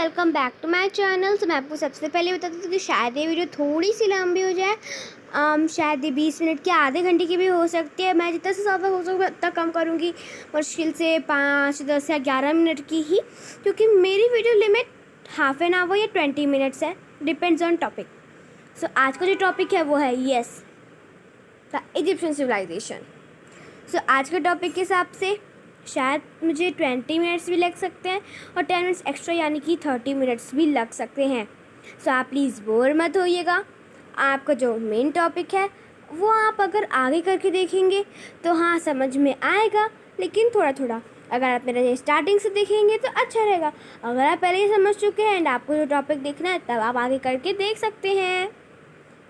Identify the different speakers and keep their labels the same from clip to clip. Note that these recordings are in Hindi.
Speaker 1: Welcome back to my channel. तो मैं आपको सबसे पहले बता दूँ कि शायद ये वीडियो थोड़ी सी लंबी हो जाए। शायद ये 20 मिनट की आधे घंटे की भी हो सकती है। मैं जितना से ज़्यादा हो सके उतना कम करूँगी, मुश्किल से 5, 10 या 11 मिनट की ही, क्योंकि मेरी video limit half an hour या 20 मिनट्स है, डिपेंड्स ऑन टॉपिक। सो आज का जो टॉपिक है वो है द इजिप्शियन सिविलाइजेशन। सो आज के टॉपिक के हिसाब से शायद मुझे 20 मिनट्स भी लग सकते हैं और 10 मिनट्स एक्स्ट्रा यानी कि 30 मिनट्स भी लग सकते हैं। सो आप प्लीज़ बोर मत होइएगा। आपका जो मेन टॉपिक है वो आप अगर आगे करके देखेंगे तो हाँ समझ में आएगा, लेकिन थोड़ा थोड़ा। अगर आप मेरा स्टार्टिंग से देखेंगे तो अच्छा रहेगा। अगर आप पहले ही समझ चुके हैं एंड आपको जो टॉपिक देखना है तब आप आगे करके देख सकते हैं।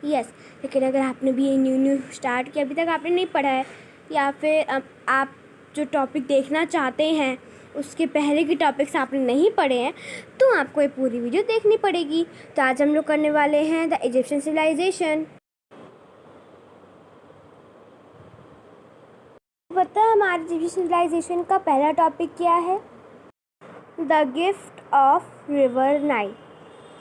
Speaker 1: लेकिन अगर आपने भी न्यू स्टार्ट किया, अभी तक आपने नहीं पढ़ा है, या फिर आप जो टॉपिक देखना चाहते हैं उसके पहले के टॉपिक्स आपने नहीं पढ़े हैं, तो आपको ये पूरी वीडियो देखनी पड़ेगी। तो आज हम लोग करने वाले हैं द इजिप्शियन सिविलाइजेशन। पता है हमारे इजिप्शियन सिविलाइजेशन का पहला टॉपिक क्या है? The gift of river Nile.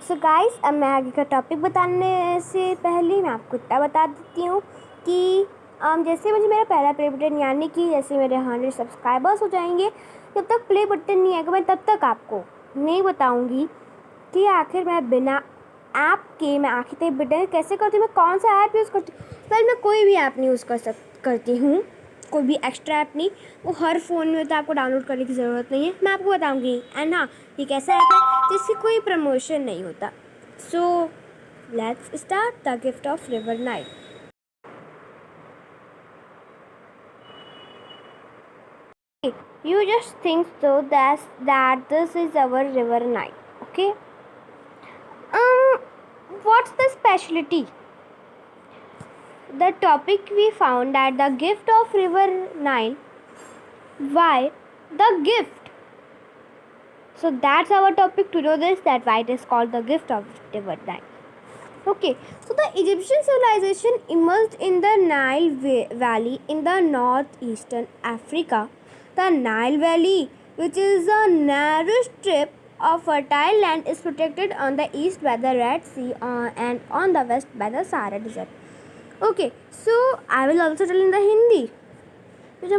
Speaker 1: So guys, अब मैं आगे का टॉपिक बताने से पहले मैं आपको इतना बता देती हूँ कि जैसे मुझे मेरा पहला प्ले बटन यानी कि जैसे मेरे 100 सब्सक्राइबर्स हो जाएंगे, जब तक प्ले बटन नहीं आएगा मैं तब तक आपको नहीं बताऊंगी कि आखिर मैं बिना ऐप के मैं आखिर बटन कैसे करती हूँ, मैं कौन सा ऐप यूज़ करती हूँ। वेल, मैं कोई भी ऐप नहीं यूज़ करती हूँ, कोई भी एक्स्ट्रा ऐप नहीं। वो हर फ़ोन में होता है, आपको डाउनलोड करने की ज़रूरत नहीं है, मैं आपको बताऊँगी। एंड हाँ, ये कैसा ऐप है जिसकी कोई प्रमोशन नहीं होता। So let's start the gift of river Nile. You just think so that this is our river Nile, okay? What's the specialty? The topic we found that the gift of river Nile. Why the gift? So that's our topic to know this, that why it is called the gift of river Nile. Okay, so the Egyptian civilization emerged in the Nile Valley in the northeastern Africa. The Nile Valley, which is a narrow strip of fertile land, is protected on the east by the Red Sea and on the west by the Sahara Desert. Okay, so I will also tell in the Hindi. तो जो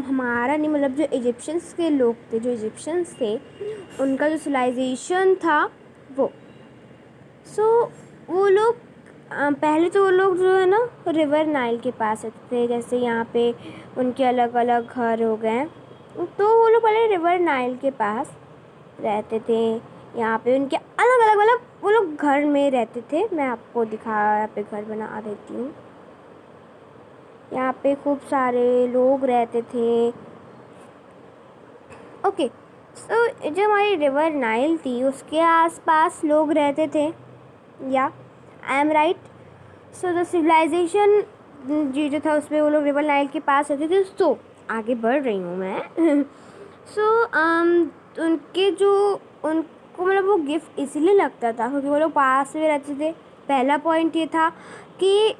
Speaker 1: हमारा नहीं मतलब जो इजिप्शियंस के लोग थे, जो इजिप्शियंस थे, उनका जो सिविलाइजेशन था वो वो लोग पहले तो वो लोग जो है ना रिवर नाइल के पास रहते थे। जैसे यहाँ पे उनके अलग अलग घर हो गए, तो वो लोग पहले रिवर नाइल के पास रहते थे। यहाँ पे उनके अलग अलग मतलब वो लोग घर में रहते थे। मैं आपको यहाँ पे घर बना देती हूँ। यहाँ पे खूब सारे लोग रहते थे। ओके, सो जो हमारी रिवर नाइल थी उसके आसपास लोग रहते थे। या I am right? So the civilisation जो था उसमें वो लोग रिवर नाइल के पास रहते थे। सो आगे बढ़ रही हूँ मैं। सो उनके जो उनको मतलब वो गिफ्ट इसीलिए लगता था क्योंकि वो लोग पास में रहते थे। पहला पॉइंट ये था कि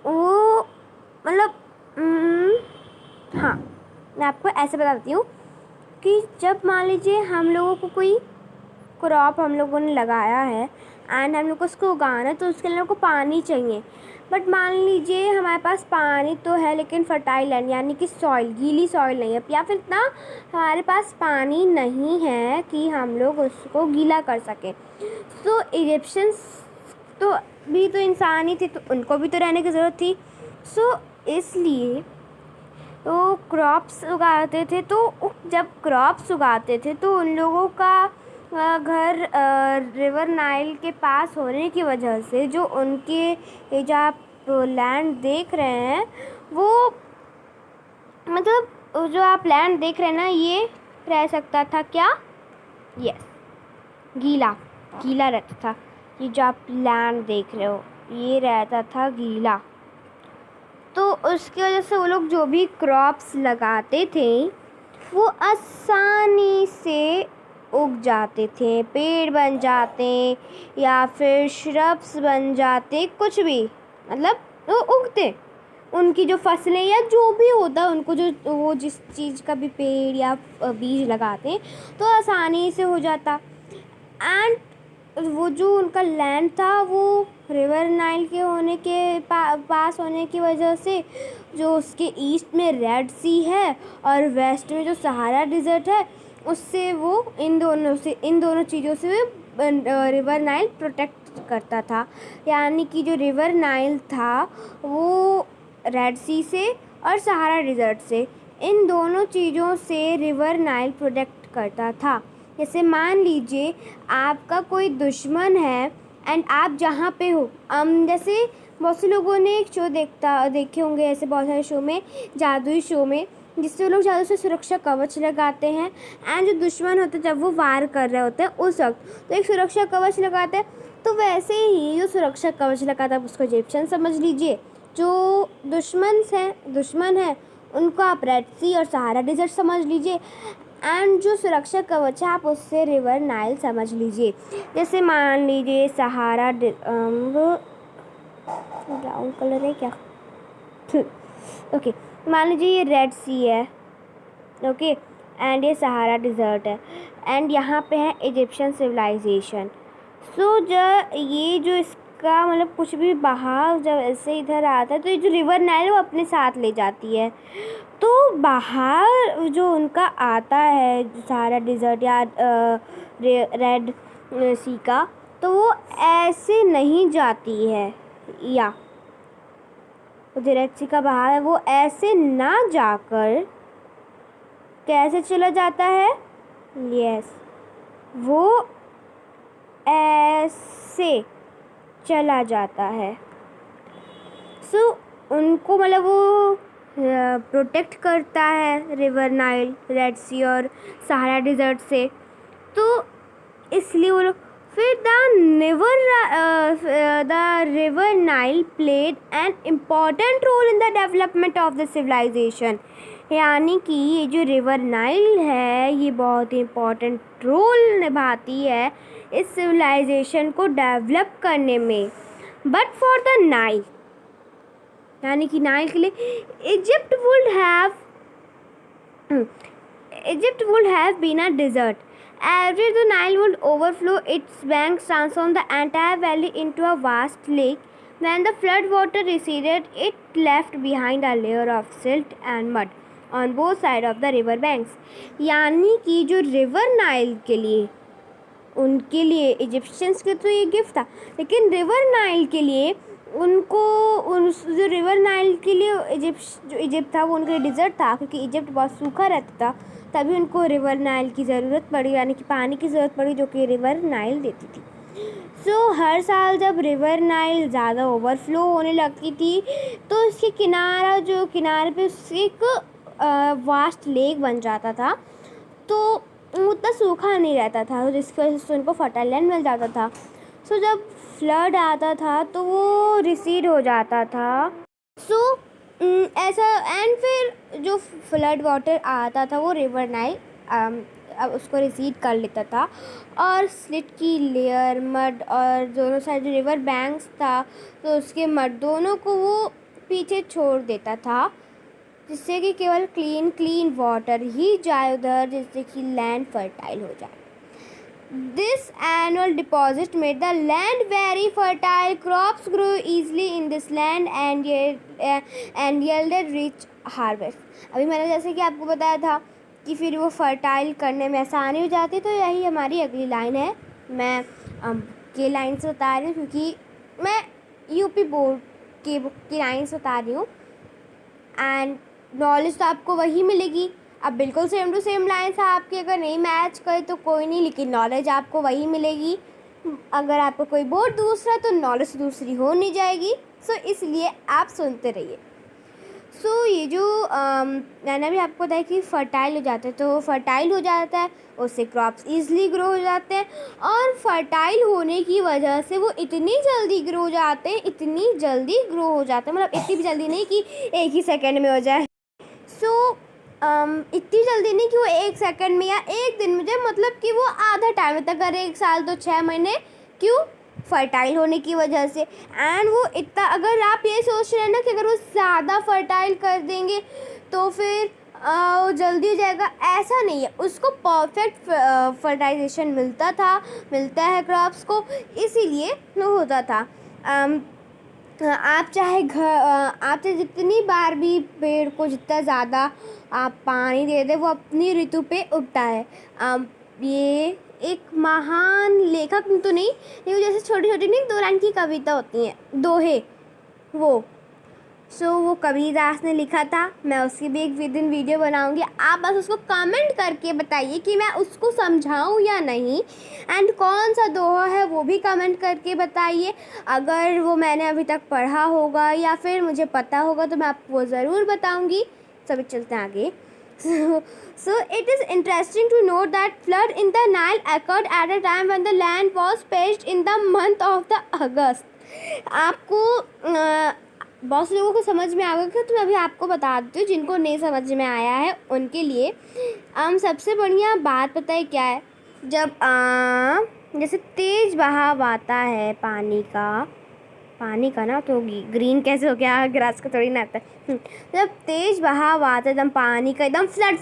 Speaker 1: वो मतलब हाँ, मैं आपको ऐसे बताती हूँ कि जब मान लीजिए हम लोगों को कोई क्रॉप हम लोगों ने लगाया है एंड हम लोग को उसको उगाना है, तो उसके लिए को पानी चाहिए। बट मान लीजिए हमारे पास पानी तो है लेकिन फर्टाइल लैंड यानी कि सॉइल, गीली सॉइल नहीं है, या फिर इतना हमारे पास पानी नहीं है कि हम लोग उसको गीला कर सकें। तो इजिप्शियंस तो भी तो इंसान ही थे, तो उनको भी तो रहने की ज़रूरत थी। सो इसलिए तो क्रॉप्स उगाते थे। तो जब क्रॉप्स उगाते थे तो उन लोगों का घर रिवर नाइल के पास होने की वजह से जो उनके जो आप लैंड देख रहे हैं वो मतलब जो आप लैंड देख रहे हैं ना, ये रह सकता था क्या? यस, गीला रहता था। ये जो आप लैंड देख रहे हो ये रहता था गीला। तो उसकी वजह से वो लोग जो भी क्रॉप्स लगाते थे वो आसानी से उग जाते थे, पेड़ बन जाते या फिर श्रब्स बन जाते, कुछ भी मतलब वो उगते। उनकी जो फसलें या जो भी होता उनको जो वो जिस चीज़ का भी पेड़ या बीज लगाते तो आसानी से हो जाता। एंड वो जो उनका लैंड था वो रिवर नाइल के होने के पास होने की वजह से जो उसके ईस्ट में रेड सी है और वेस्ट में जो सहारा डिज़र्ट है, उससे वो इन दोनों चीज़ों से रिवर नाइल प्रोटेक्ट करता था। यानी कि जो रिवर नाइल था वो रेड सी से और सहारा डिज़र्ट से, इन दोनों चीज़ों से रिवर नाइल प्रोटेक्ट करता था। जैसे मान लीजिए आपका कोई दुश्मन है एंड आप जहाँ पे हो, जैसे बहुत से लोगों ने एक शो देखे होंगे, ऐसे बहुत सारे शो में, जादुई शो में, जिससे वो लोग जादू से सुरक्षा कवच लगाते हैं एंड जो दुश्मन होता है जब वो वार कर रहे होते हैं उस वक्त तो एक सुरक्षा कवच लगाते हैं। तो वैसे ही जो सुरक्षा कवच लगाता है उसको इजिप्शियन समझ लीजिए, जो दुश्मन है उनको आप रेड सी और सहारा डिज़र्ट समझ लीजिए, एंड जो सुरक्षा कवच है आप उससे रिवर नाइल समझ लीजिए। जैसे मान लीजिए सहारा ब्राउन कलर है क्या ओके मान लीजिए ये रेड सी है, ओके, एंड ये सहारा डिज़र्ट है एंड यहाँ पे है इजिप्शियन सिविलाइजेशन। सो जब ये जो इसका मतलब कुछ भी बहाव जब ऐसे इधर आता है तो ये जो रिवर नाइल वो अपने साथ ले जाती है। तो बाहर जो उनका आता है सहारा डिज़र्ट या रेड सी का, तो वो ऐसे नहीं जाती है, या जो रेड सी का बहाव है वो ऐसे ना जाकर कैसे चला जाता है, यस वो ऐसे चला जाता है। सो उनको मतलब वो प्रोटेक्ट करता है रिवर नाइल रेड सी और सहारा डिज़र्ट से। तो इसलिए वो लोग फिर the river Nile played an important role in the development of the civilisation. यानी कि ये जो रिवर नाइल है ये बहुत ही इम्पॉर्टेंट रोल निभाती है इस सिविलाइजेशन को डेवलप करने में। बट फॉर द नाइल, यानी कि नाइल के लिए Egypt would have been a desert. Every the Nile would overflow its banks, transform the entire valley into a vast lake. When the flood water receded, it left behind a layer of silt and mud on both sides of the river banks. यानी कि जो रिवर नाइल के लिए, उनके लिए इजिप्शियंस के तो ये गिफ्ट था, लेकिन रिवर नाइल के लिए जो रिवर नाइल के लिए जो इजिप्ट था वो उनके लिए डिज़र्ट था, क्योंकि इजिप्ट बहुत सूखा रहता था, तभी उनको रिवर नाइल की ज़रूरत पड़ी, यानी कि पानी की ज़रूरत पड़ी जो कि रिवर नाइल देती थी। सो हर साल जब रिवर नाइल ज़्यादा ओवरफ्लो होने लगती थी तो उसके किनारे पे एक वास्ट लेक बन जाता था, तो उतना सूखा नहीं रहता था, जिसकी वजह से उनको फर्टाइल लैंड मिल जाता था। सो जब फ्लड आता था तो वो रिसीड हो जाता था। सो ऐसा एंड फिर जो फ्लड वाटर आता था वो रिवर नाइल अब उसको रिसीड कर लेता था और स्लिट की लेयर मड और दोनों साइड जो रिवर बैंक्स था तो उसके मड दोनों को वो पीछे छोड़ देता था, जिससे कि केवल क्लीन वाटर ही जाए उधर, जिससे कि लैंड फर्टाइल हो जाए। This annual deposit made the land very fertile. Crops grew easily in this land and yielded rich harvest. अभी मैंने जैसे कि आपको बताया था कि फिर वो फर्टाइल करने में आसानी हो जाती, तो यही हमारी अगली लाइन है। मैं के लाइन से बता रही हूँ क्योंकि मैं यूपी बोर्ड की बुक की लाइन से बता रही हूँ, एंड नॉलेज तो आपको वही मिलेगी। अब बिल्कुल सेम टू सेम लाइन्स आपकी अगर नहीं मैच करे तो कोई नहीं, लेकिन नॉलेज आपको वही मिलेगी। अगर आपको कोई बोर्ड दूसरा तो नॉलेज दूसरी हो नहीं जाएगी। सो इसलिए आप सुनते रहिए। सो ये जो मैंने भी आपको बताया कि फर्टाइल हो जाता है, तो फर्टाइल हो जाता है उससे क्रॉप्स ईजिली ग्रो हो जाते हैं, और फर्टाइल होने की वजह से वो इतनी जल्दी ग्रो हो जाते हैं, मतलब इतनी भी जल्दी नहीं कि एक ही सेकेंड में हो जाए। सो इतनी जल्दी नहीं कि वो एक सेकंड में या एक दिन में जाए, मतलब कि वो आधा टाइम तक, अगर 1 साल तो 6 महीने, क्यों? फर्टाइल होने की वजह से। एंड वो इतना, अगर आप ये सोच रहे हैं ना कि अगर वो ज़्यादा फर्टाइल कर देंगे तो फिर जल्दी हो जाएगा, ऐसा नहीं है। उसको परफेक्ट फर्टिलाइजेशन मिलता है क्रॉप्स को, इसीलिए वो होता था। आप चाहे जितनी बार भी पेड़ को जितना ज़्यादा आप पानी दे दें, वो अपनी ऋतु पे उगता है। ये एक महान लेखक तो नहीं, लेकिन जैसे छोटी छोटी नहीं 2 लाइन की कविता होती हैं, दोहे, वो वो कबीरदास ने लिखा था। मैं उसकी भी एक दिन वीडियो बनाऊंगी। आप बस उसको कमेंट करके बताइए कि मैं उसको समझाऊं या नहीं, एंड कौन सा दोहा है वो भी कमेंट करके बताइए। अगर वो मैंने अभी तक पढ़ा होगा या फिर मुझे पता होगा तो मैं आपको वो ज़रूर बताऊंगी। सभी चलते हैं आगे। So it is interesting to note that flood in the Nile occurred at a time when the land was parched in the month of the August. आपको बहुत से लोगों को समझ में आ गया, तो मैं अभी आपको बता देती हूँ जिनको नहीं समझ में आया है उनके लिए। सबसे बढ़िया बात पता है क्या है, जब जैसे तेज़ बहाव आता है पानी का ना, तो ग्रीन कैसे हो गया, ग्रास का थोड़ी ना आता है। जब तेज़ बहाव आता है एकदम पानी का, एकदम फ्लड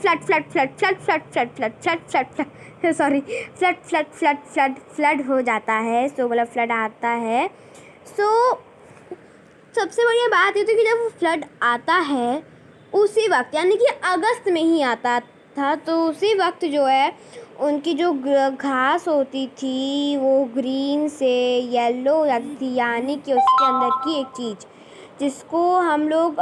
Speaker 1: हो जाता है। सो मतलब फ्लड आता है। सबसे बढ़िया बात ये थी कि जब फ्लड आता है उसी वक्त, यानी कि अगस्त में ही आता था, तो उसी वक्त जो है उनकी जो घास होती थी वो ग्रीन से येलो हो जाती थी, यानी कि उसके अंदर की एक चीज़ जिसको हम लोग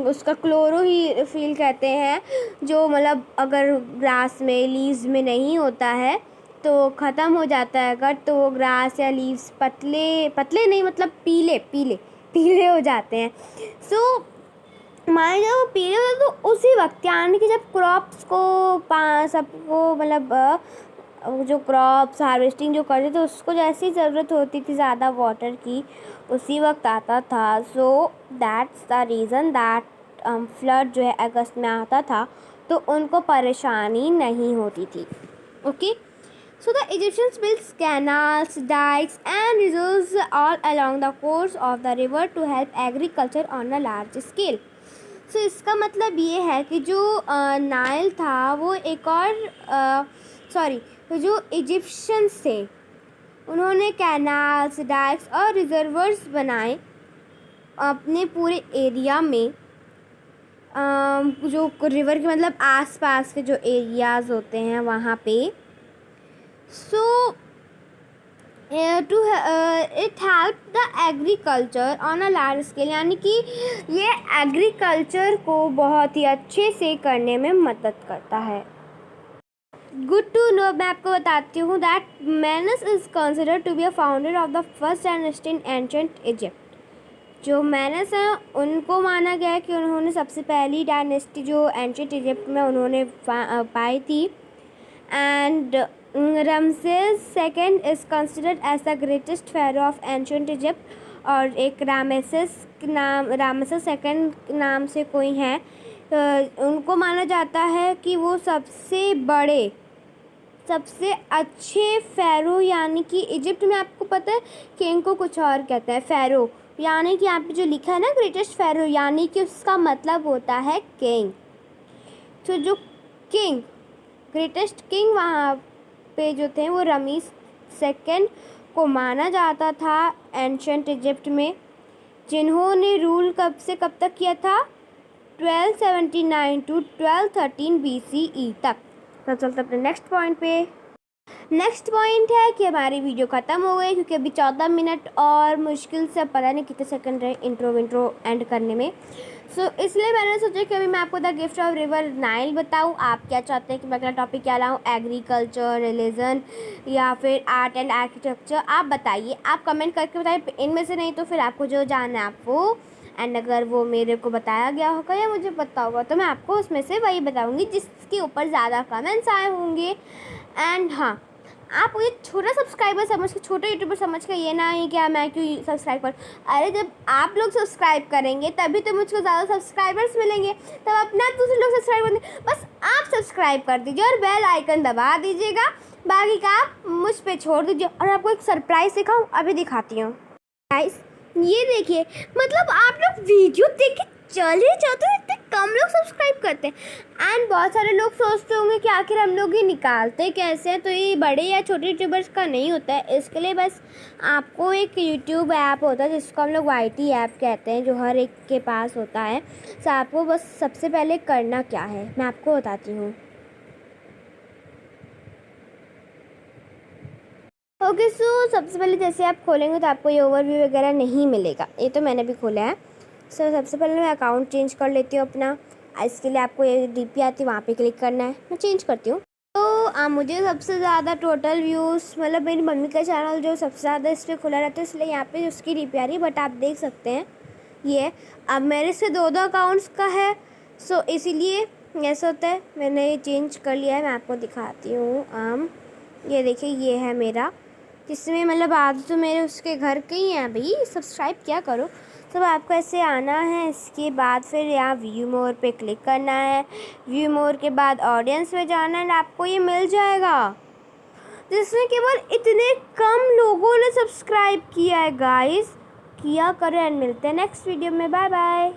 Speaker 1: उसका क्लोरोफिल कहते हैं, जो मतलब अगर ग्रास में लीव्स में नहीं होता है तो ख़त्म हो जाता है। अगर तो वो ग्रास या लीव्स पतले नहीं, मतलब पीले हो जाते हैं। माने जब पीले होते तो उसी वक्त, यानी कि जब क्रॉप्स को सबको मतलब जो क्रॉप्स हार्वेस्टिंग जो करते थे उसको जैसी ज़रूरत होती थी ज़्यादा वाटर की, उसी वक्त आता था। So that's the reason that flood जो है अगस्त में आता था, तो उनको परेशानी नहीं होती थी। Okay, so the Egyptians built canals, dikes and reservoirs all along the course of the river to help agriculture on a large scale. So इसका मतलब ये है कि जो नाइल था वो एक और तो जो इजिप्शियंस थे उन्होंने कैनाल्स, डाइक्स और रिजर्वर्स बनाए अपने पूरे एरिया में, जो रिवर के मतलब आसपास के जो एरियाज़ होते हैं वहाँ पे। So it help the agriculture on a large scale, यानी कि ये एग्रीकल्चर को बहुत ही अच्छे से करने में मदद करता है। गुड टू नो, मैं आपको बताती हूँ that Menes is considered to be a founder of the first dynasty in ancient Egypt. जो मेनस हैं उनको माना गया है कि उन्होंने सबसे पहली डायनेस्टी जो एंशिएंट इजिप्ट में उन्होंने पाई थी। And Ramesses second is considered as the greatest pharaoh of ancient Egypt, और एक रामसेस सेकंड नाम से कोई है, उनको माना जाता है कि वो सबसे अच्छे फ़ेरो, यानी कि इजिप्ट में आपको पता है किंग को कुछ और कहते हैं, फ़ेरो यानी कि यहाँ पे जो लिखा है ना ग्रेटेस्ट फ़ेरो, यानी कि उसका मतलब होता है किंग। तो जो ग्रेटेस्ट किंग वहाँ पे जो थे वो रमीस सेकंड को माना जाता था एंशिएंट इजिप्ट में, जिन्होंने रूल कब से कब तक किया था, 1279 टू 1213 BCE तक। तो चलते अपने नेक्स्ट पॉइंट पे। नेक्स्ट पॉइंट है कि हमारी वीडियो ख़त्म हो गई, क्योंकि अभी 14 मिनट और मुश्किल से पता नहीं कितने सेकंड रहे इंट्रो एंड करने में। सो इसलिए मैंने सोचा कि अभी मैं आपको the gift of river Nile बताऊं। आप क्या चाहते हैं कि मैं अगला टॉपिक क्या लाऊं, एग्रीकल्चर, रिलीजन या फिर आर्ट एंड आर्किटेक्चर, आप बताइए, आप कमेंट करके बताइए। इनमें से नहीं तो फिर आपको जो जानना है आप वो, एंड अगर वो मेरे को बताया गया होगा या मुझे पता होगा तो मैं आपको उसमें से वही बताऊंगी जिसके ऊपर ज़्यादा कमेंट्स आए होंगे। एंड हाँ, आप मुझे छोटा सब्सक्राइबर समझ के, छोटा यूट्यूबर समझ के ये ना है कि मैं क्यों सब्सक्राइब कर, अरे जब आप लोग सब्सक्राइब करेंगे तभी तो मुझको ज़्यादा सब्सक्राइबर्स मिलेंगे, तब अपना दूसरे लोग सब्सक्राइब करेंगे। बस आप सब्सक्राइब कर दीजिए और बेल आइकन दबा दीजिएगा, बाकी का आप मुझ पर छोड़ दीजिए। और आपको एक सरप्राइज़ दिखाऊँ, अभी दिखाती हूँ गाइस, ये देखिए, मतलब आप लोग वीडियो देख के चल ही जाते हैं, इतने कम लोग सब्सक्राइब करते हैं। एंड बहुत सारे लोग सोचते होंगे कि आखिर हम लोग ये निकालते कैसे हैं। तो ये बड़े या छोटे यूट्यूबर्स का नहीं होता है, इसके लिए बस आपको एक यूट्यूब ऐप होता है जिसको हम लोग YT ऐप कहते हैं, जो हर एक के पास होता है। तो आपको बस सबसे पहले करना क्या है मैं आपको बताती हूँ। ओके सो सबसे पहले जैसे आप खोलेंगे तो आपको ये ओवरव्यू वगैरह नहीं मिलेगा। ये तो मैंने भी खोला है। सो सबसे पहले मैं अकाउंट चेंज कर लेती हूँ अपना। इसके लिए आपको ये DP आती है, वहाँ पे क्लिक करना है। मैं चेंज करती हूँ। तो मुझे सबसे ज़्यादा टोटल व्यूज़ मतलब मेरी मम्मी का चैनल जो सबसे ज़्यादा इस पर खुला रहता है, इसलिए यहाँ पे उसकी DP आ रही है। बट आप देख सकते हैं ये अब मेरे से दो अकाउंट्स का है। सो इसीलिए ऐसा होता है। मैंने ये चेंज कर लिया है, मैं आपको दिखाती हूँ। ये देखिए ये है मेरा, जिसमें मतलब आज तो मेरे उसके घर के ही हैं। भाई सब्सक्राइब क्या करो। तो आपको ऐसे आना है, इसके बाद फिर यहाँ व्यू मोर पे क्लिक करना है। व्यू मोर के बाद ऑडियंस में जाना है, आपको ये मिल जाएगा जिसमें केवल इतने कम लोगों ने सब्सक्राइब किया है। गाइस किया करो एंड मिलते हैं नेक्स्ट वीडियो में। Bye bye.